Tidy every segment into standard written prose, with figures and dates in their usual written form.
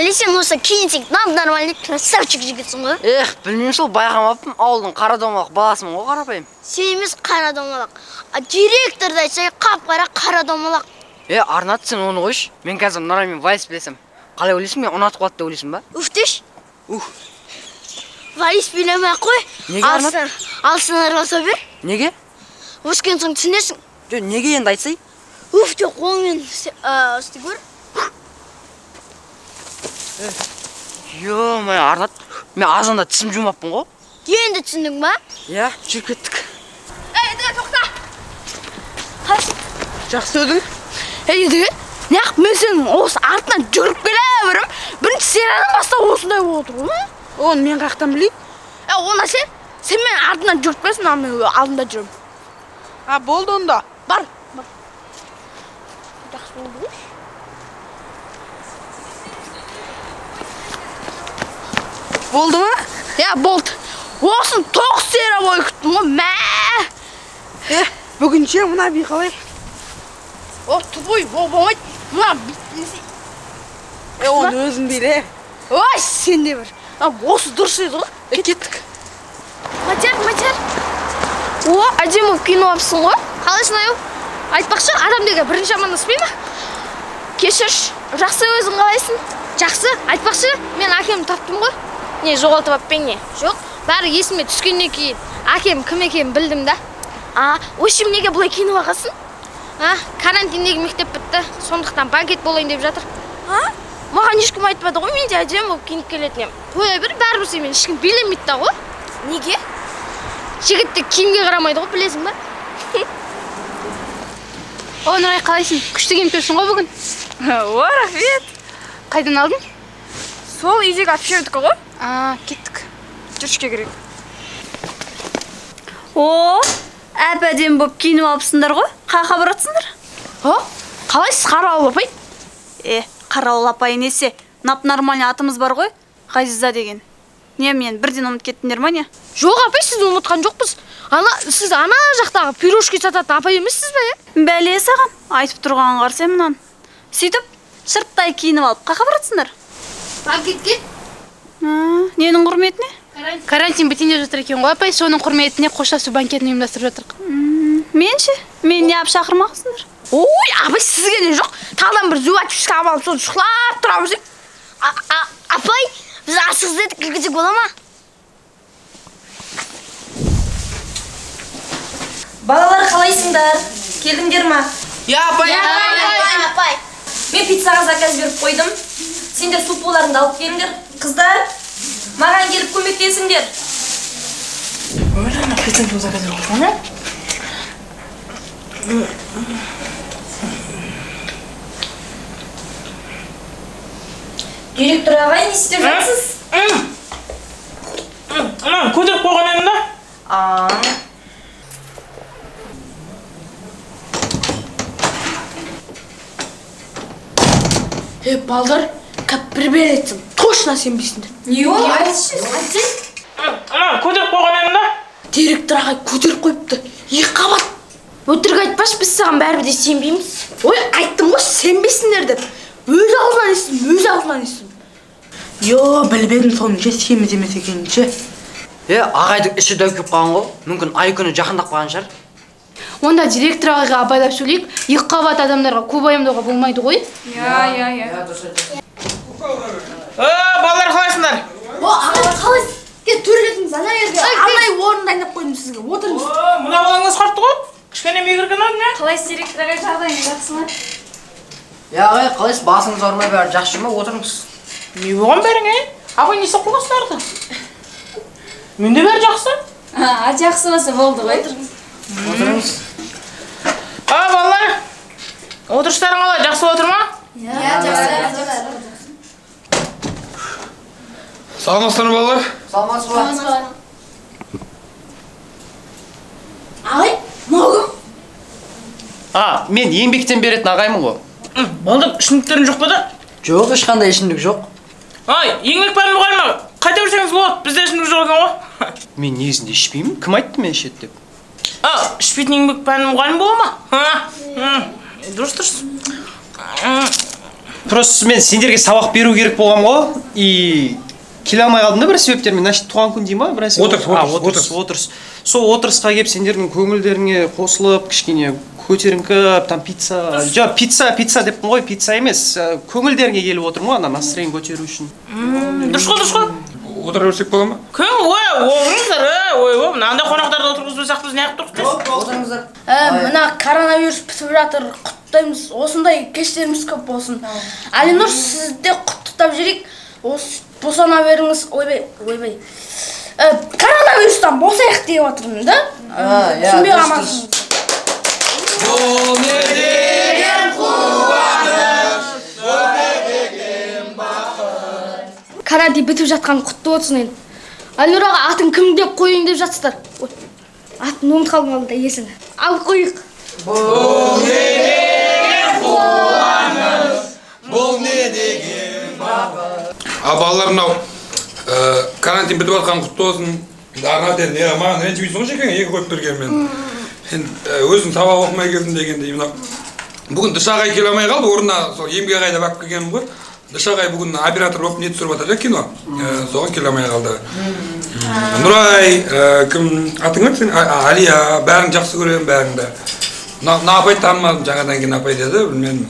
білесің, осы кейінсек нормальный красавчик жігітсің ғой. Білмеймін сол байқамаппын. Ауылдың қара домалақ баласымын ғой, қарапайым. Сен емес қара домалақ. Директорды айтса, қап-қара қара домалақ. Арнат, сен оны қойшы. Мен қазір Нұрамен вальс білесем. Қалай ойлайсың, мен ұнатып қалады деп ойлайсың ба? Уфтеш. Вальс билемей қой. Неге Арнат? Алсынарға бер. Неге? Өскен соң түсінесің. Неге енді айтсай? Уфте қолмен істі көр. Май Арнат, мен азанда тісім жумаппын ғой. Енді түсіндің ба? Жүріп кеттік. Тоқта. Қаш. Жақсы өдің? Деге, неғып мен сенің осы артынан жүріп келе берім. Бірінші сериядан бастап осындай отыр ғой. Оны мен қақтан білейін? Оны сен мен артынан жүріп келесің, мен алдында жүрім. Болды онда. Бар. Жақсы болды ғой. Болды ма? Болды. Осын 9 серия бой күттім ғой, Бүгінше мұна би қалай? Тұбой, болмайды. Мұна биттенсей. Оны өзің биле. Ой, сен де бір. Осы дұрыс еді ғой. Кеттік. Матер. Әдем болып кино апсың ғой. Қалайсың аю? Айтпақшы, адам деге бірінші амандаспай ма? Кешірш, жақсы өзің қалайсың? Жақсы, айтпақшы, мен әкемді таптым ғой. Не, жоғалтып аппен не? Жоқ, бәрі есіме түскеннен кейін әкем кім екенін білдім да. Өшім неге бұлай кино ағасын? Карантиндегі мектеп бітті, сондықтан банкет болайын деп жатыр. Маған ешкім айтпады ғой, мен де әдем болып киніп келетінем. Қоя бір, бәрібір сен мен ешкім билемейді да ғой. Неге? Жігітті киімге қарамайды ғой, білесің ба? Нұрай, қалайсың? Күшті киініп келсің ғой бүгін? Рахмет. Қайдан алдың? Сол үйдегі общагідікі ғой. Кеттік. Жүрішке керек. Әп-әдем болып киініп алыпсыңдар ғой? Қақа баратсыңдар? Қалайсыз Қарауыл апай? Қарауыл апай несе? Нап-нормальный атымыз бар ғой? Ғазиза деген. Не, мен бірден ұмыт кеттіңдер ма не? Жоқ апай, сізді ұмытқан жоқпыз. Сіз ана жақтағы пирожки сататын апай емессіз ба? Бәле саған, айтып тұрғанын қарсы мұнан. Сөйтіп, шырттай киініп алып, қақа баратсыңдар? Банкетке? Ненің құрметіне? Карантин бітінде жатыр екен ғой апай, соның құрметіне қоштасу банкетін ұйымдастырып жатырық. Мен ше? Мен не ап шақырмақсыңдар? Ой, апай, сізге не жоқ. Тағдан бір зуатишка алып, соны шұқлап тұрамыз. Апай, біз асығыз едік, кіргізек бола ма? Балалар қалайсыңдар? Келдіңдер ма? Апай. Мен пиццаға заказ беріп қойдым. Сендер суппуларыңды алып келіңдер. Қыздар, маған келіп көмектесіңдер. Пиццаны заказ беріп қойдым. Директор ағай, не істеп жатсыз? Көтеріп қойған едім да. Балдар, кәп бір беретсің. Точно сенбейсіңдер. Не ол? Айтшы. Көтеріп қойған едім да. Директор ағай көтеріп қойыпты. Екі қабат. Өтірік айтпаш, біз саған бәрібір де сенбейміз. Ой, айттым ғой, сенбейсіңдер деп. Өз аузынан естім. Білбедім соның ше, сенбес емес екенін ше. Ағайдың іші дөкіп қалған ғой. Мүмкін ай күні жақындап қалған шығар. Онда директор ағайға абайлап сөйлейік. Екі қабат адамдарға көп уайымдауға болмайды ғой. Балалар қалайсыңдар? Ағай, қалайсыз? Төрлетіңіз, ана жерге арнайы орын дайындап қойдым сізге. Отырыңыз. Мына балаңыз қартты ғой? Кішкене мегірген ау не? Қалайсыз, директор ағай, жағдайыңыз жақсы ма? Ағай, қалайсыз? Басыңыз ауырмай бәрі жақсы ма? Отырыңыз. Не болған бәрің, Апай несі қойғансыздарды? Менде бәрі жақсы. Жақсы болса болды ғой. Отырыңыз. Балалар, отырыстарың қалай, жақсы отыр ма? Жақсы. Саламатсыздар ма балалар? Саламатсыз ба? Ағай, мағым. Мен еңбектен беретін ағаймын ғой. Балдар, ішімдіктерің жоқ па да? Жоқ, ешқандай ішімдік жоқ. Еңбек пән мұғалімі, қайта берсеңіз болады, бізде ішімдік жоқ екен ғой. Мен негізінде ішпеймін, кім айтты мен ішеді деп? Ішпейтін еңбек пән мұғалім бола ма? Дұрыс. Просто мен сендерге сабақ беру керек болғам ғой. И келе алмай қалдым да бір себептермен. Значит, туған күн дей ма? Отырыс. Сол отырысқа келіп сендердің көңілдеріңе қосылып, кішкене көтеріңкі, там пицца. Жоқ, пицца деппін ғой, пицца емес. Көңілдеріңе келіп отырмын ғой, ана настроение көтеру үшін. Дұрыс қой. Отыра берсек бола ма? Отырыңыздар, мынандай қонақтарды отырғызбасақ біз неғып тұрмыз? Отырыңыздар. Мына коронавирус бітіп жатыр, құттықтаймыз. Осындай кештеріміз көп болсын. Алинұр, сізді құттықтап жүрейік. Босана беріңіз. Ойбай. Коронавирустан босайық деп отырмын да? Түсінбей қалмасыңыз. Бұл не деген қуаныш, бұл не деген бақыт. Карантин бітіп жатқан құтты болсын енді. Алинұраға атын кім деп қойын деп жатсыздар. Атын ұмыт қалдым алдында есін. Ал қойық. Бұл не деген қуаныш, бұл не деген бақыт. Балалар, мынау карантин бітіп жатқан құтты болсын. Ана деді, маған ренжімейсің ғой шекең, екі қойып бергенмен. Өзің сабақ оқымай келдім дегенде, бүгін Дышағай келе алмай қалды, орнына сол Емгеғайда бап келгенім ғой. Дышағай бүгін оператор болып не түсіріп жатыр кино. Соған келе алмай қалды. Нұрай, кім атың кім сен? Алия, бәрін жақсы көремін, бәріңді. Апай танымадым, жаңадан кейін апай деді, білмедім.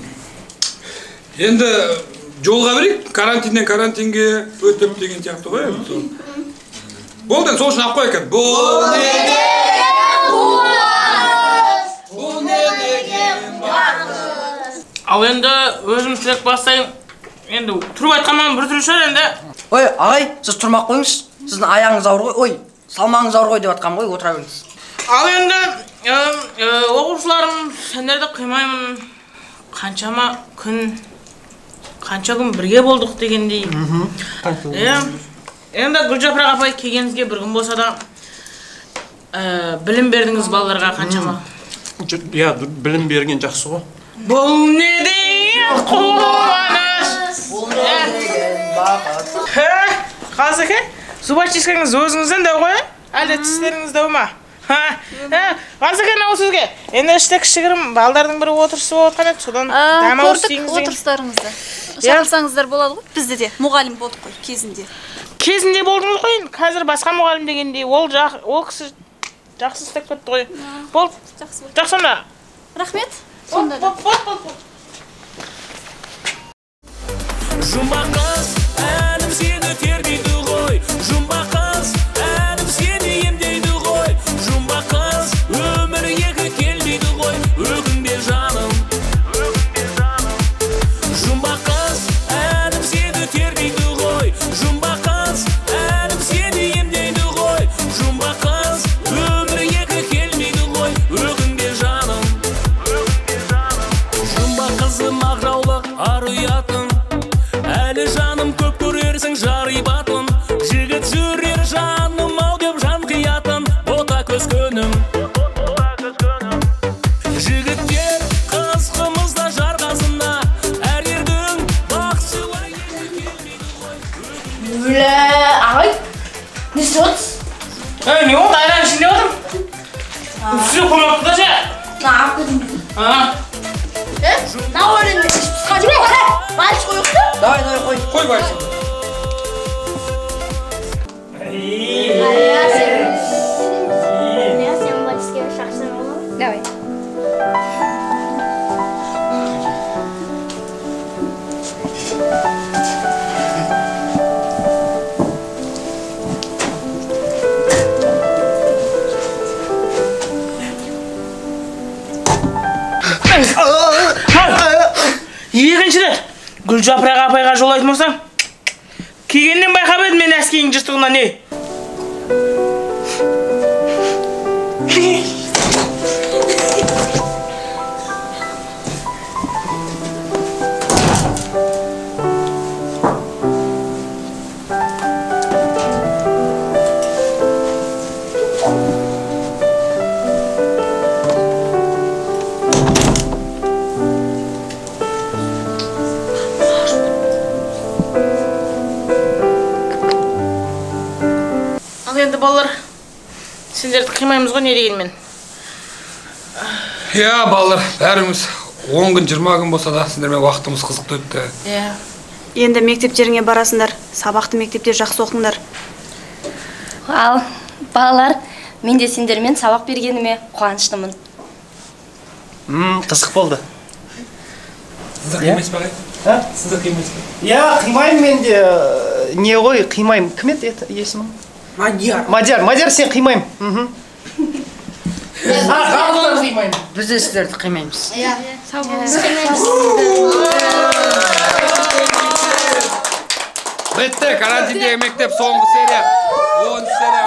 Енді жолға берейік, карантиннен карантинге өтіп деген сияқты ғой. Болды, сол үшін ақ қой екен. Бұл не деген қуаныш, бұл не деген бақыт. Ал енді өзім сілек бастайын. Енді тұрып айтқаннан бір түрі шығар енді. Ой, ағай, сіз тұрмақ қойыңыз. Сіздің аяғыңыз ауыр ғой. Салмағыңыз ауыр ғой деп атқам ғой, отыра беріңіз. Ал енді оқушыларым, сендерді қимаймын. Қаншама күн, қанша күн бірге болдық дегендей. Енді Гүлжапырақ апай келгеніңізге бір күн болса да білім бердіңіз балаларға қаншама. Я, білім берген жақсы ғой. Бұл не деген қуаныш, Бұл не деген бақыт. Қазеке, зубочисткаңыз өзіңізден дәу ғой, әлде тістеріңіз дәу ма? Қазеке, нау сізге, енді іште кішігірім балдардың бірі отырысы болып отқан еді, содан дәмауыр істейіңіз деген. Отырыстарыңызды. Шақырсаңыздар болады ғой, бізде де мұғалім болдық қой кезінде. Кезінде болдыңыз ғой, қазір басқа мұғалім дегендей, ол кісі жақсы істеп кетті ғой. Бол, жақсы онда. Рахмет. Сонда да. Жұмбақ қыз, әнім сені тербейді ғой. Жұмбақ қыз, әнім сені емдейді ғой. Жұмбақ қыз, өмір екі келмейді ғой. Өкінбе жаным. Жұмбақ қыз, әнім сені тербейді ғой. Жұмбақ қыз, әнім сені емдейді ғой. Жұмбақ қыз, өмір екі келмейді ғой. Өкінбе жаным. Жұмбақ қызым ағраулық ар ұятын. Әлі жаным көп көрерсің жарибатын. Жігіт жүрер жаным ау деп жан қиятын. Бота көз көнім. Жігіттер қыз қымызда жарғасында. Әр ердің бақсылай Ағай, не істеп отырсыз? Не болды, айран ішінде отырм. Үсі қоймапты да жа. Алып кетіңіз. Нау өренде іш пысқа жүрек, бальш қойықты? Давай, қой. Қой байшы. Сен бальшке шақсың олар? Давай. Екінші рет Гүлжапырақ апайға жол айтып тұрсам, келгеннен байқап едім мен әскейдің жыртығына не? Енді балалар, сендерді қимаймыз ғой не дегенмен. Балалар, бәріміз 10 күн 20 күн болса да сендермен уақытымыз қызықты өтті. Иә. Енді мектептеріңе барасыңдар, сабақты мектепте жақсы оқыңдар. Ал, балалар, мен де сендермен сабақ бергеніме қуаныштымын. Қызық болды. Сізді қимайсыз ба? Сізді қимайсыз ба? Я қимаймын мен де. Не ғой, қимаймын. Кім еді есімің? Мадияр, сен қимаймын. Біз де сіздерді қимаймыз. Бітті, карантиндегі мектеп соңғы серия. 10 серия.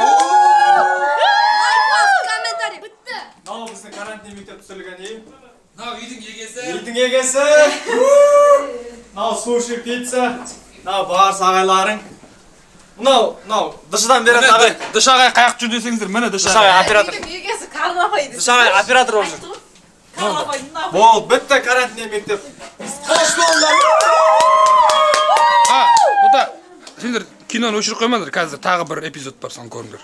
Мынау біздің карантин мектеп түсірілген ей. Мынау үйдің егесі. Үйдің егесі. Мынау суши, пицца. Мынау барыс ағайларың. Мынау дышыдан береді ағай. Дыш ағай қаяқ жүр десеңіздер, міне дыш ағай оператор. егесі Қарнапай. Дыш ағай оператор болып жүр. Бол, бітті карантин мектеп. Қош болыңдар. Ота, сендер киноны өшіріп қоймаңдар, қазір тағы бір эпизод бар, соны көріңдер.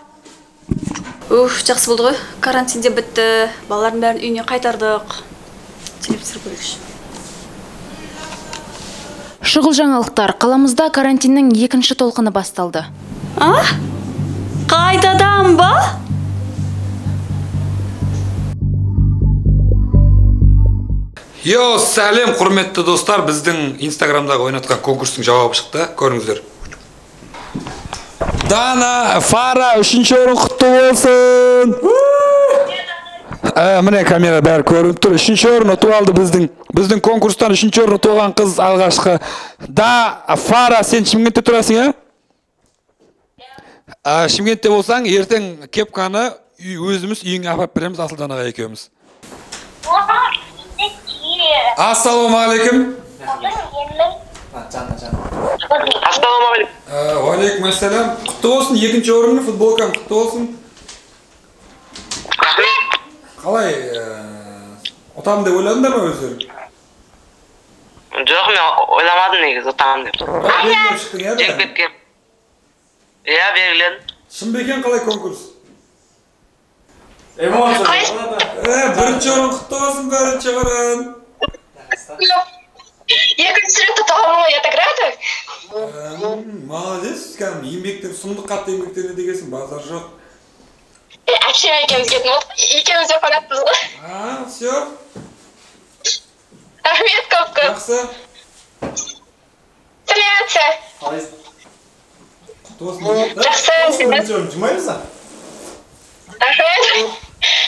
Жақсы болды ғой. Карантинде бітті. Балалардың бәрін үйіне қайтардық. Телевизор көрейікші. Шұғыл жаңалықтар. Қаламызда карантиннің екінші толқыны басталды. Қайтадан ба? Йо, сәлем құрметті достар, біздің инстаграмдағы ойнатқан конкурстың жауабы шықты, көріңіздер. Дана, Фара, 3-ші орын құтты болсын. Міне камера бәрі көрініп тұр. 3-ші орын ұтып алды біздің конкурстан 3-ші орын ұтып алған қыз алғашқы. Да, Фара, сен Шымкентте тұрасың, Шымкентте болсаң, ертең кепканы өзіміз үйіңе апарып береміз, Асылданаға екеуміз. Ассалаумағалейкум. Ассалаумағалейкум. Уалейкум ассалам. Құтты болсын, 2-ші орын футболкам құтты болсын. Қалай, ұтамын деп ойладыңдар ма өздері? Жоқ, мен ойламадым негізі ұтамын деп. Белгілеп шықтың, иә? Жек кеткен. Иә, белгіледім. Шын бекен қалай конкурс? Эмоция. 1-ші орын құтты болсын, 1-ші орын. 2-ші рет ұтамын, я так рада. Молодец, кәдім еңбектен, сұмдық қатты еңбектеріне дегесің, базар жоқ. Әпшем екеуміз кетін болды. Екеуміз де қонақпыз ғой. Все. Рахмет көп. Жақсы. Сәлеметсі. Құтты болсын. Жақсы. Жұмаймыз ба? Рахмет.